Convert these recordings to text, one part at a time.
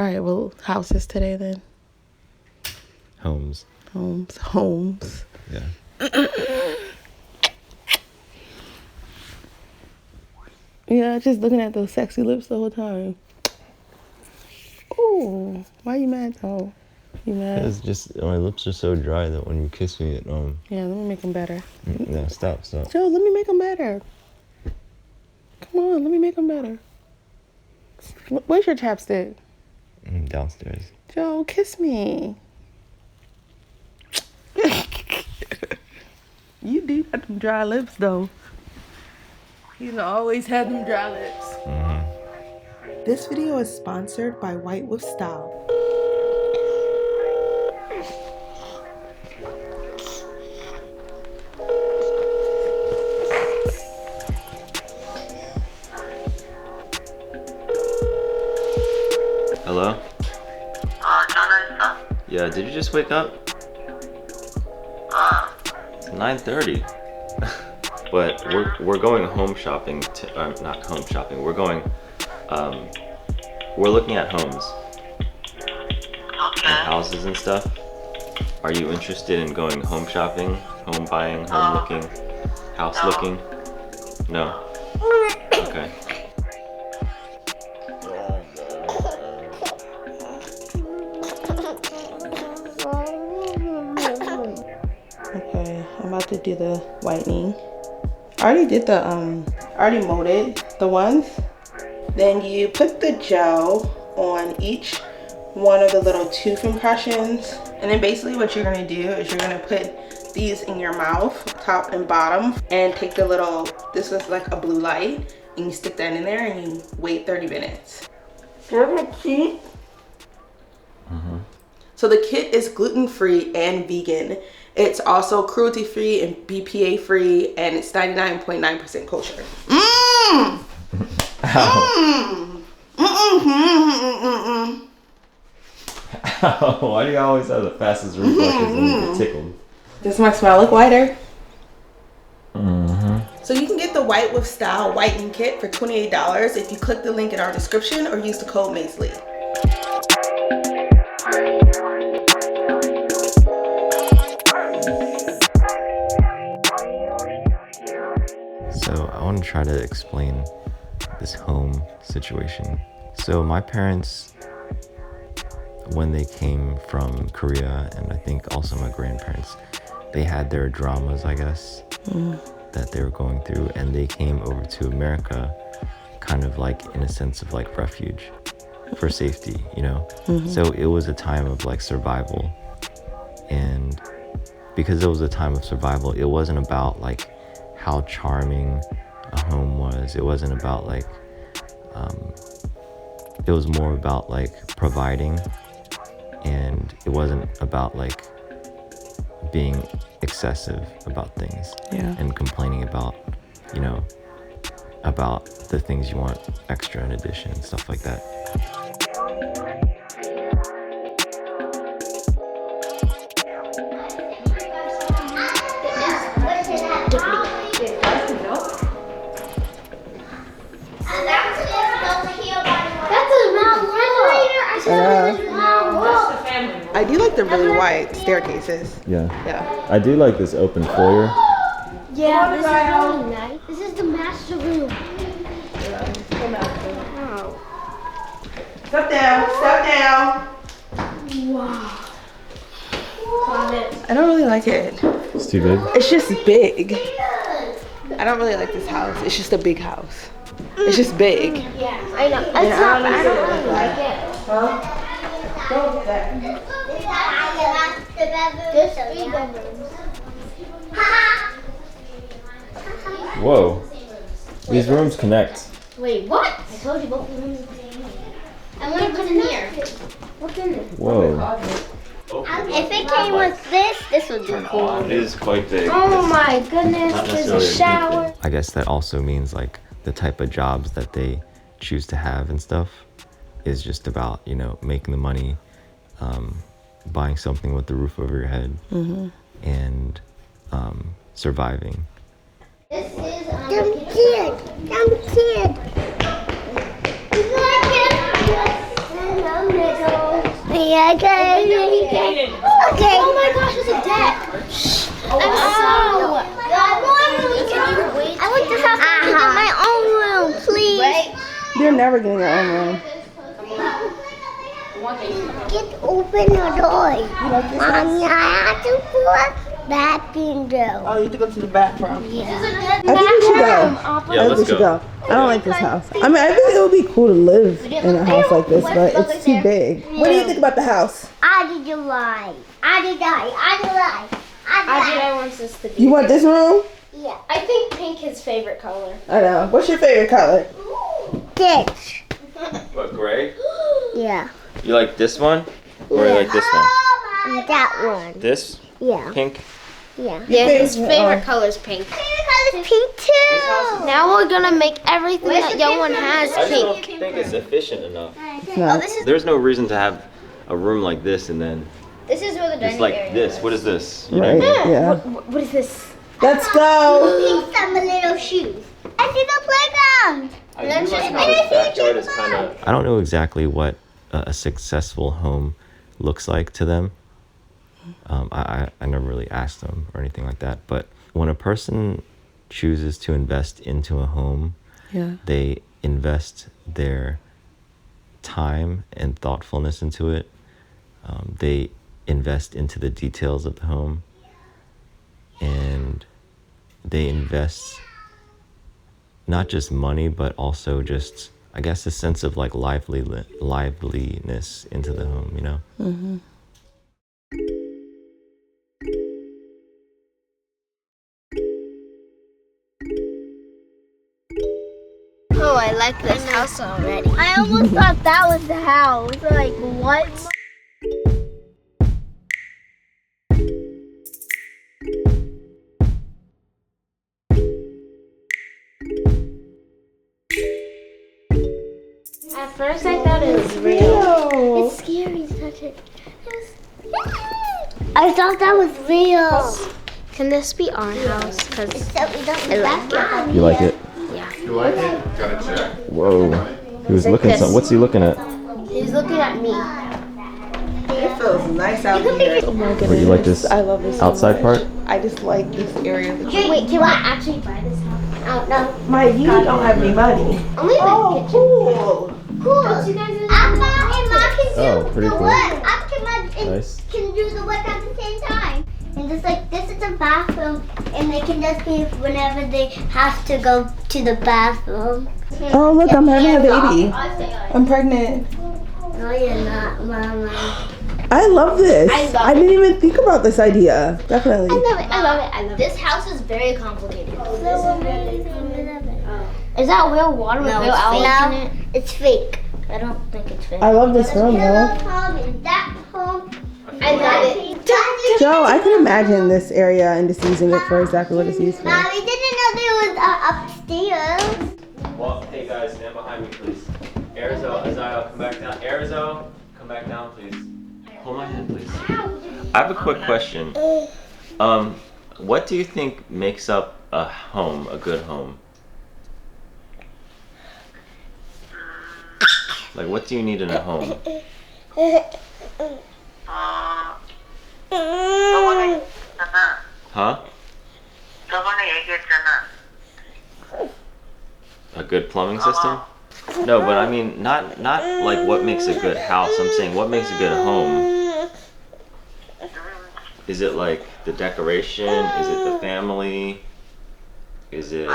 All right, well, houses today then. Homes. Yeah. Yeah, just looking at those sexy lips the whole time. Ooh, why you mad though? You mad? It's just my lips are so dry that when you kiss me, it Yeah, let me make them better. No, stop. Joe, let me make them better. Come on, let me make them better. Where's your chapstick? Downstairs. Joe, kiss me. You do have them dry lips though. You always had them dry lips. Mm-hmm. This video is sponsored by White with Style. Hello? Yeah, did you just wake up? It's 9:30. But we're going home shopping not home shopping. We're going we're looking at homes. And houses and stuff. Are you interested in going home shopping, home buying, home looking, house looking? No. Okay. Okay, I'm about to do the whitening. I already did the I already molded the ones. Then you put the gel on each one of the little tooth impressions, and then basically what you're gonna do is you're gonna put these in your mouth, top and bottom, and take the little, this is like a blue light, and you stick that in there and you wait 30 minutes. Here's my kit. So the kit is gluten-free and vegan. It's also cruelty-free and BPA-free, and it's 99.9% kosher. Why do you always have the fastest reflexes when you get tickled? Does my smile look whiter? So you can get the White with Style whitening kit for $28 if you click the link in our description or use the code MAZELEE. So I want to try to explain this home situation. So my parents, when they came from Korea, and I think also my grandparents, they had their dramas, I guess, that they were going through, and they came over to America kind of like in a sense of like refuge for safety, you know? So it was a time of like survival, and because it was a time of survival, it wasn't about like how charming a home was. It wasn't about like it was more about like providing, and it wasn't about like being excessive about things and complaining about, you know, about the things you want extra in addition and stuff like that. I do like the really wide staircases. Yeah. I do like this open foyer. Yeah, this is really nice. This is the master room. Wow. Step down. Wow. I don't really like it. It's too big? It's just big. I don't really like this house. It's just a big house. It's just big. Yeah, I know. I don't really like it. Huh? Don't do that. There's 3 bedrooms. Whoa. These rooms connect. Wait, what? I told you both rooms. I'm gonna put in here. What's in this? Whoa. If it came with this would be cool. It is quite big. Oh my goodness, there's a shower. I guess that also means like the type of jobs that they choose to have and stuff is just about, you know, making the money, buying something with the roof over your head, and surviving. This is dumb kid. Dumb kid. I love this. yeah, okay. Oh my gosh, it's a deck. I want this house to get my own room, please. You're never getting your own room. Get open the door. Mommy, I have to put that window. Oh, you have to go to the bathroom. Yeah. I think we should go. Yeah, let's go. I don't like this house. I mean, I think it would be cool to live in a house like this, but it's too big. What do you think about the house? I did lie. I want us to be. You want this room? Yeah. I think pink is favorite color. I know. What's your favorite color? This. What, gray? Yeah. You like this one? Or you like this one? That one. This? Yeah. Pink? Yeah. Yeah, his favorite color is pink. Favorite color is pink too. Now we're gonna make everything that Yohan has I just don't pink. think it's efficient enough. No. There's no reason to have a room like this and then This is where the just dining like area this. is. What is this? You know? Right. Yeah. What is this? Let's go. Pink some little shoes. I see the playground. I do like how this backyard is kind of... I don't know exactly what a successful home looks like to them. I never really asked them or anything like that. But when a person chooses to invest into a home, they invest their time and thoughtfulness into it. They invest into the details of the home. And they invest not just money, but also just, I guess, a sense of like liveliness into the home, you know? Mm-hmm. Oh, I like this house already. I almost thought that was the house. Like, what? At first I thought it was real. It's scary to touch it. I thought that was real. Can this be our house? Because Except we don't need basketball. You like it? yeah. You like it? Gotta check. Whoa. He was looking this. what's he looking at? He's looking at me. It feels nice out here. Oh my goodness. What, you like this I love this so outside much. part? I just like this area. Wait, can I actually buy this house? Oh, no. You don't have any money. Only the kitchen. Cool. Cool. Appa and Mom can do Oh, pretty the cool. work. Appa Nice. can do the work at the same time. And just like this is the bathroom, and they can just be whenever they have to go to the bathroom. Oh, look, I'm having a baby. I'm pregnant. No, you're not, Mama. I love this. I love I didn't even think about this idea. Definitely. I love it. This house is very complicated. Is that real water with real owls in it? It's fake. I don't think it's fake. I love this room, though. That home. I love it. Joe, I can imagine this area and just using it for exactly what it's used for. Mom, we didn't know there was upstairs. Well, hey guys, stand behind me, please. Azio, come back down. Arizo, come back down, please. Hold my hand, please. I have a quick question. What do you think makes up a home, a good home? Like, what do you need in a home? Huh? A good plumbing system? No, but I mean, not like what makes a good house. I'm saying what makes a good home. Is it like the decoration? Is it the family? Is it...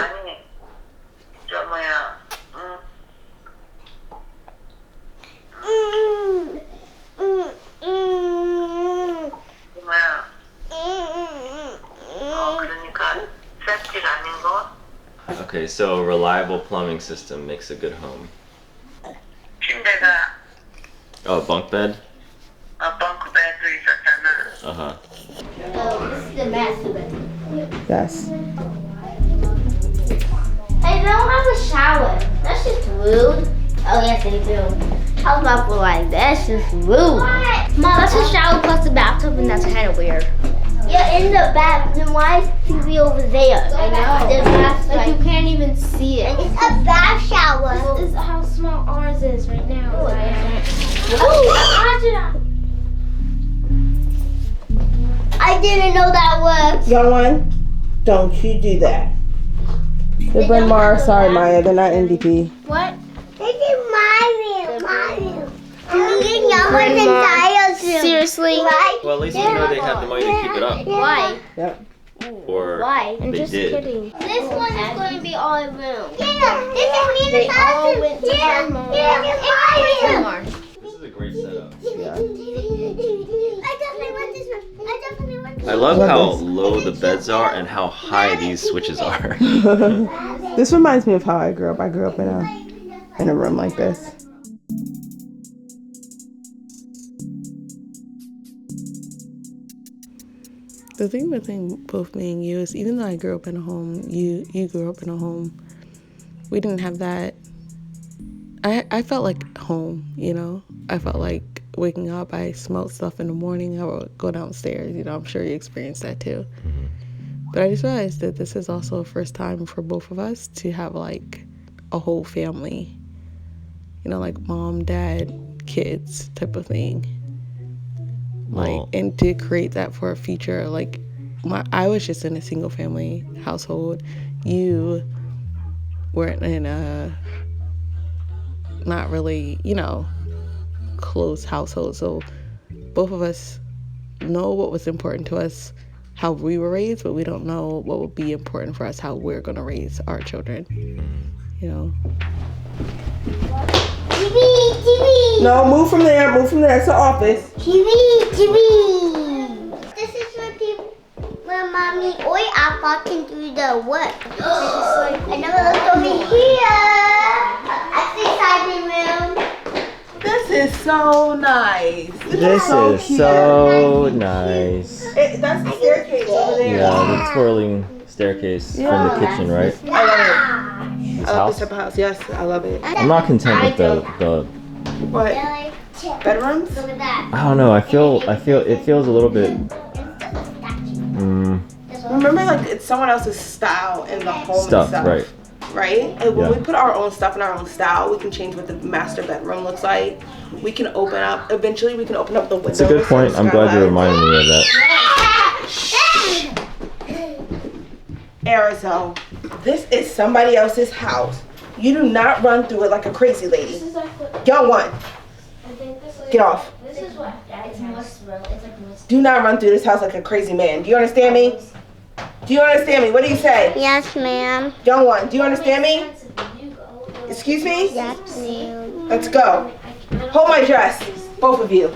Okay, so a reliable plumbing system makes a good home. Oh, bunk bed? Uh-huh. Oh, this is the master bedroom. Yes. Hey, they don't have a shower. That's just rude. Oh, yes, they do. I was about to be like, that's just rude. What? Mom, That's a shower plus the bathtub, and that's kind of weird. you're in the bath. Then why is TV over there? I know. The bath, Like you can't even see it. it's a bath shower. This is how small ours is right now. Oh, didn't know that worked. Young one, don't you do that. The Bryn Mawr, sorry Maya, they're not NDP. What? This is my room. Me and Young one's in Tayo's room. Seriously? Right? Well, at least you know they have the money to keep it up. Why? Yep. Or Why? I'm they just did. kidding. This one is going to be all room. Yeah, this is me They and all Tayo's went to Bryn Mawr. Yeah, it's my room. This is a great setup. Yeah. I definitely want this one. I definitely want this I love how low the beds are and how high these switches are. This reminds me of how I grew up. I grew up in a room like this. The thing between both me and you is, even though I grew up in a home, you grew up in a home, we didn't have that. I felt like home, you know? I felt like waking up, I smelled stuff in the morning, I would go downstairs, you know, I'm sure you experienced that too. Mm-hmm. But I just realized that this is also a first time for both of us to have like a whole family, you know, like mom, dad, kids type of thing. Well, And to create that for a future, like I was just in a single family household. You were in a not really, you know, close household. So both of us know what was important to us, how we were raised, but we don't know what would be important for us, how we're going to raise our children, you know. TV. No, move from there. It's the office. TV. This is where people, where mommy or Appa can do the work. I never looked over here. Exercising room. This is so nice. this so is cute. so nice. That's the staircase over there. Yeah, the twirling staircase from the kitchen, right? I love it. This I love house. this type of house. Yes, I love it. I'm not content with the What? Bedrooms? Look at that. I don't know. I feel it feels a little bit. Remember, like it's someone else's style in the home Stuff, itself, right? Right? And when Yeah. we put our own stuff in our own style, we can change what the master bedroom looks like. We can open up. Eventually, we can open up the windows. That's a good point. I'm glad you reminded reminded me of that. Arizona, this is somebody else's house. You do not run through it like a crazy lady. Young one, get off. This is what it's moist. It's like moist. Do not run through this house like a crazy man. Do you understand me? Do you understand me? What do you say? Yes, ma'am. Young one, do you understand me? Excuse me? Yes, ma'am. Let's go. Hold my dress, both of you.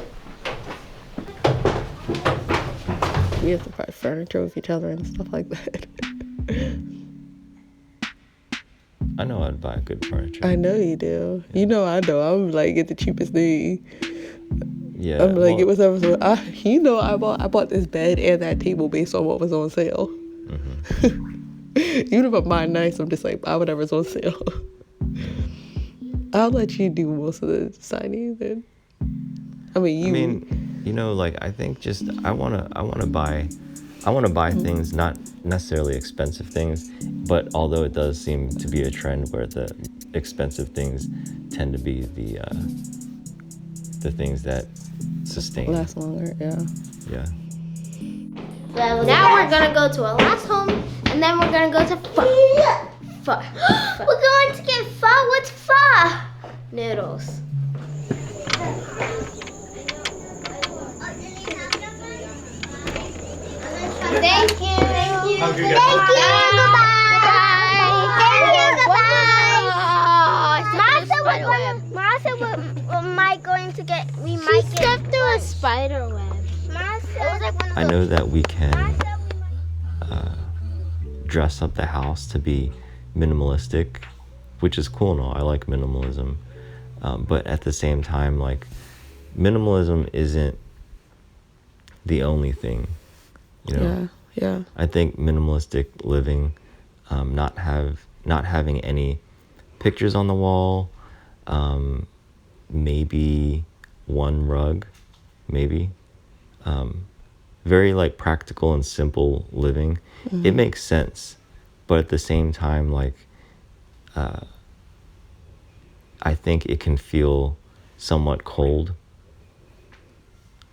We have to buy furniture with each other and stuff like that. I know I'd buy good furniture. I know you do. You know I know. I'm like, get the cheapest thing. Yeah. I'm like, well, it was ever so. I bought this bed and that table based on what was on sale. Even if I buy nice, I'm just like, buy whatever's on sale. I'll let you do most of the deciding then. I mean, you know, like I think just I wanna buy things, not necessarily expensive things, but although it does seem to be a trend where the expensive things tend to be the things that sustain. last longer, yeah. Yeah. Now we're gonna go to our last home, and then we're gonna go to pho. Pho. We're going to get pho. What's pho? Noodles. Thank you. Hungry guys. Thank you. Goodbye. Thank you. Goodbye. Martha, what am I going to get? We might get. She stepped through a spider web. Martha. I know that we can dress up the house to be minimalistic, which is cool and all. I like minimalism. But at the same time, like, minimalism isn't the only thing, you know? Yeah. I think minimalistic living, not having any pictures on the wall, maybe one rug, maybe, very like practical and simple living. It makes sense, but at the same time, like, I think it can feel somewhat cold.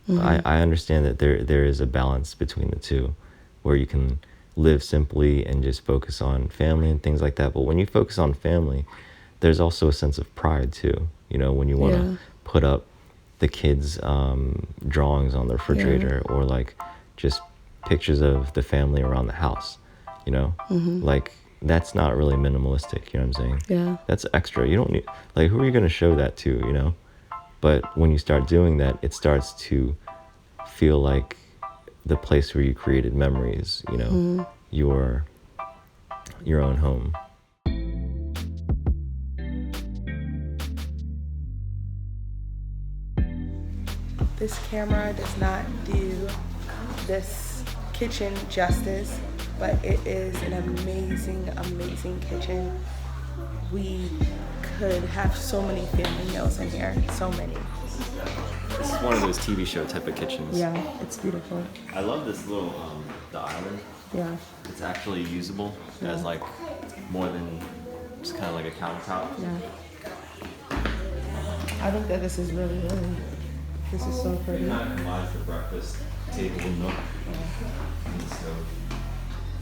I understand that there is a balance between the two, where you can live simply and just focus on family and things like that. But when you focus on family, there's also a sense of pride too. You know, when you want to put up the kids' drawings on the refrigerator, or like just pictures of the family around the house. You know, like that's not really minimalistic. You know what I'm saying? Yeah. That's extra. You don't need, like, who are you going to show that to? You know. But when you start doing that, it starts to feel like the place where you created memories, you know, your own home. This camera does not do this kitchen justice, but it is an amazing, amazing kitchen. We could have so many family meals in here, so many. This is one of those TV show type of kitchens. Yeah, it's beautiful. I love this little, the island. Yeah. It's actually usable as like more than just kind of like a countertop. Yeah. I think that this is really, this is so pretty. It kind of combines the breakfast table and nook and the stove.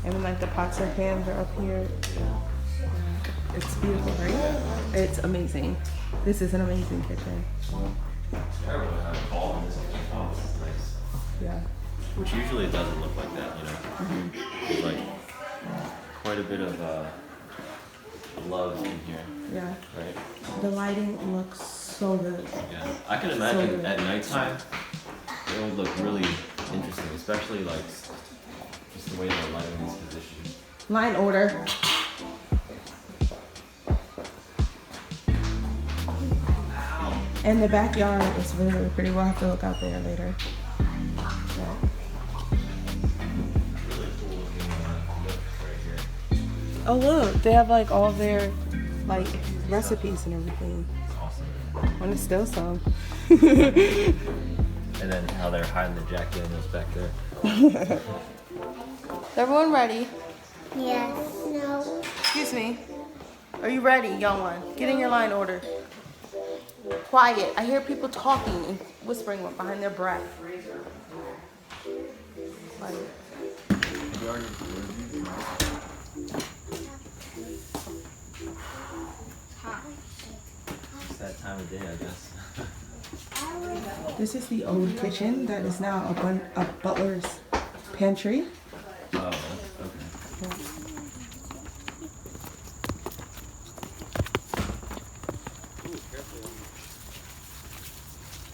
And then like the pots and pans are up here. It's beautiful, right? It's amazing. This is an amazing kitchen. Everyone had a ball in this kitchen. Oh, this is nice. Yeah. Which usually it doesn't look like that, you know. There's like quite a bit of love in here. Yeah. Right? The lighting looks so good. Yeah. I can imagine at nighttime it would look really interesting, especially like just the way the lighting is positioned. Line order. And the backyard is really, really pretty. We'll have to look out there later. Yeah. Really cool looking nook right here. Oh look, they have like all their like recipes and everything. Awesome. I want to steal some. And then how they're hiding the Jack Daniels back there. Is everyone ready? Yes. No. Excuse me. Are you ready, young one? Get in your line order. Quiet. I hear people talking and whispering behind their breath. Quiet. It's that time of day, I guess. This is the old kitchen that is now a butler's pantry. Oh, okay.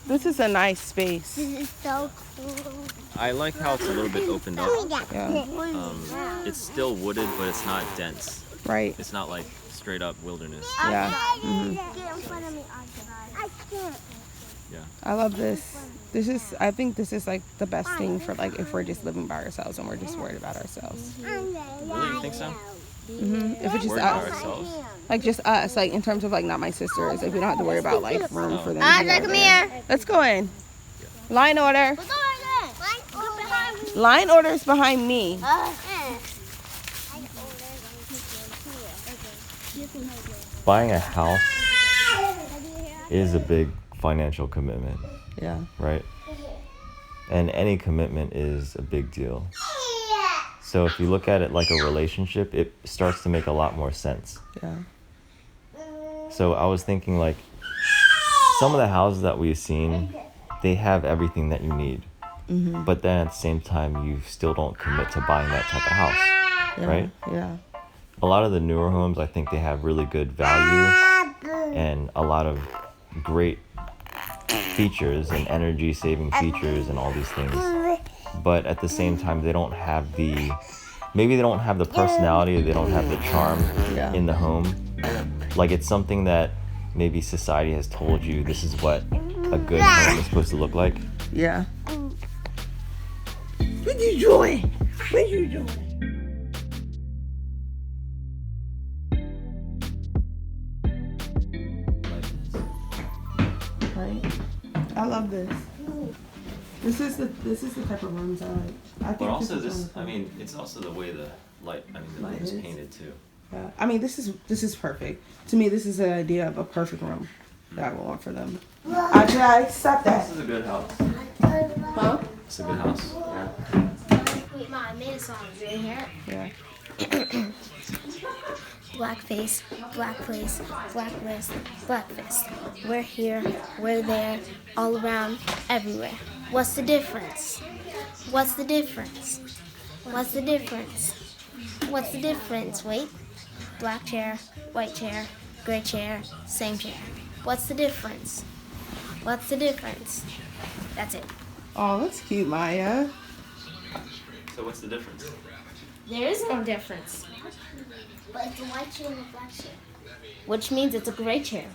This is a nice space. This is so cool. I like how it's a little bit opened up. Yeah. It's still wooded, but it's not dense. Right. It's not like straight up wilderness. Yeah. Get in front of me, I can't. Yeah. I love this. I think this is like the best thing for like if we're just living by ourselves and we're just worried about ourselves. Really? You think so? If it's just Worried about us, ourselves? like just us, like in terms of like not my sisters, like we don't have to worry about like room for them. Come here. Let's go in. Line order. Go behind me. Line order is behind me. Buying a house is a big financial commitment, Yeah. right? And any commitment is a big deal. So if you look at it like a relationship, it starts to make a lot more sense. Yeah. So I was thinking like some of the houses that we've seen, they have everything that you need. But then at the same time, you still don't commit to buying that type of house, Yeah. right? Yeah. A lot of the newer homes, I think they have really good value and a lot of great features and energy saving features and all these things. But at the same time, they don't have maybe they don't have the personality, they don't have the charm in the home. Like it's something that maybe society has told you this is what a good home is supposed to look like. Yeah. What you doing? What you doing? Right. I love this. This is the type of rooms I like. I think But also is this, wonderful. I mean, it's also the way the light Light is is. painted too. Yeah. I mean, this is perfect. To me, this is the idea of a perfect room that I would want for them. Ajay, stop that. This is a good house. Huh? It's a good house. Wait, Mom, I made a song. Do you hear it? Yeah. Black face, black place, black list, black fist. We're here, we're there, all around, everywhere. What's the difference? What's the difference? What's the difference? What's the difference? Wait. Black chair, white chair, gray chair, same chair. What's the difference? What's the difference? That's it. Oh, that's cute, Maya. So what's the difference? There is no difference. But it's a white chair and a black chair. Which means it's a gray chair.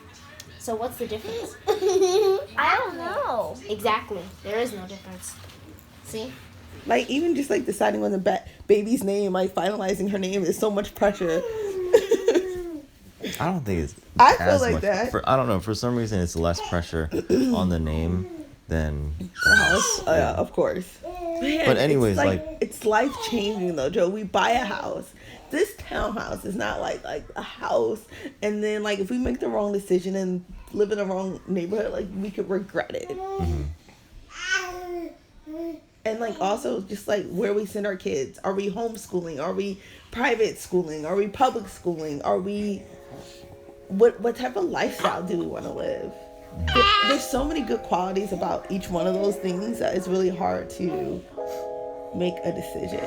So what's the difference? I don't know. Exactly. There is no difference. See? Like, even just like deciding on the baby's name, like finalizing her name is so much pressure. I don't think it's. I feel as like much, that. I don't know. For some reason, it's less pressure on the name than The house. Yeah, of course. Man, But anyways, it's life changing though, Joe. We buy a house. This townhouse is not like a house, and then like if we make the wrong decision and live in the wrong neighborhood, like we could regret it. And like also just like where we send our kids. Are we homeschooling? Are we private schooling? Are we public schooling? Are we what type of lifestyle do we want to live? There's so many good qualities about each one of those things that it's really hard to make a decision.